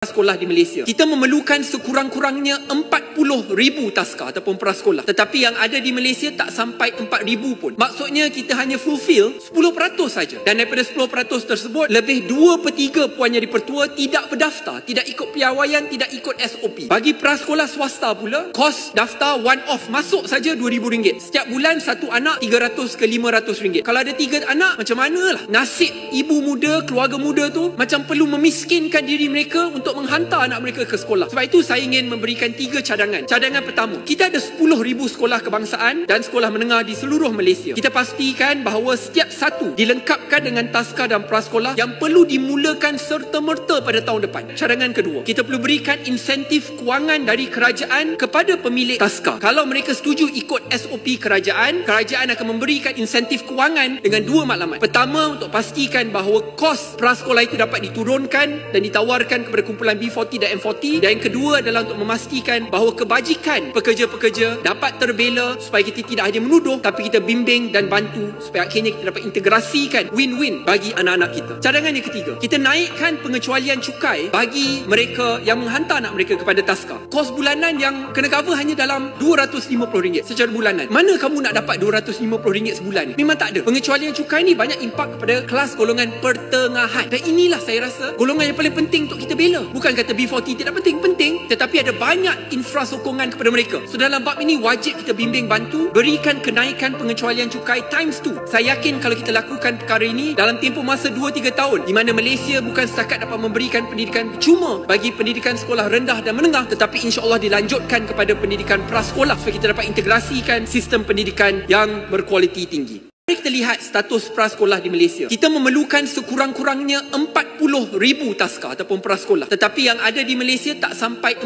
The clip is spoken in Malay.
sekolah di Malaysia. Kita memerlukan sekurang-kurangnya 40,000 taska ataupun prasekolah. Tetapi yang ada di Malaysia tak sampai 4,000 pun. Maksudnya kita hanya fulfill 10% saja. Dan daripada 10% tersebut, lebih 2/3 Puan Yang di-Pertua tidak berdaftar, tidak ikut piawaian, tidak ikut SOP. Bagi prasekolah swasta pula, kos daftar one off masuk saja RM2,000. Setiap bulan satu anak RM300 ke RM500. Kalau ada 3 anak, macam manalah nasib ibu muda, keluarga muda tu macam perlu memiskinkan diri mereka untuk menghantar anak mereka ke sekolah. Sebab itu saya ingin memberikan 3 cadangan. Cadangan pertama, kita ada 10,000 sekolah kebangsaan dan sekolah menengah di seluruh Malaysia. Kita pastikan bahawa setiap satu dilengkapkan dengan taska dan prasekolah yang perlu dimulakan serta-merta pada tahun depan. Cadangan kedua, kita perlu berikan insentif kewangan dari kerajaan kepada pemilik taska. Kalau mereka setuju ikut SOP kerajaan, kerajaan akan memberikan insentif kewangan dengan 2 matlamat. Pertama, untuk pastikan bahawa kos prasekolah itu dapat diturunkan dan ditawarkan kepada kumpulan B40 dan M40. Dan yang kedua adalah untuk memastikan bahawa kebajikan pekerja-pekerja dapat terbela supaya kita tidak hanya menuduh, tapi kita bimbing dan bantu supaya akhirnya kita dapat integrasikan win-win bagi anak-anak kita. Cadangan yang ketiga, kita naikkan pengecualian cukai bagi mereka yang menghantar anak mereka kepada taska. Kos bulanan yang kena cover hanya dalam RM250 secara bulanan. Mana kamu nak dapat RM250 sebulan ni? Memang tak ada. Pengecualian cukai ni banyak impak kepada kelas golongan pertengahan. Dan inilah saya rasa golongan yang paling penting untuk kita bela. Bukan kata B40 tidak penting, tetapi ada banyak infrasokongan kepada mereka. So dalam bab ini wajib kita bimbing bantu, berikan kenaikan pengecualian cukai times 2. Saya yakin kalau kita lakukan perkara ini dalam tempoh masa 2-3 tahun, di mana Malaysia bukan setakat dapat memberikan pendidikan cuma bagi pendidikan sekolah rendah dan menengah, tetapi insya-Allah dilanjutkan kepada pendidikan prasekolah supaya kita dapat integrasikan sistem pendidikan yang berkualiti tinggi. Mari kita lihat status prasekolah di Malaysia. Kita memerlukan sekurang-kurangnya 40,000 taska ataupun prasekolah. Tetapi yang ada di Malaysia tak sampai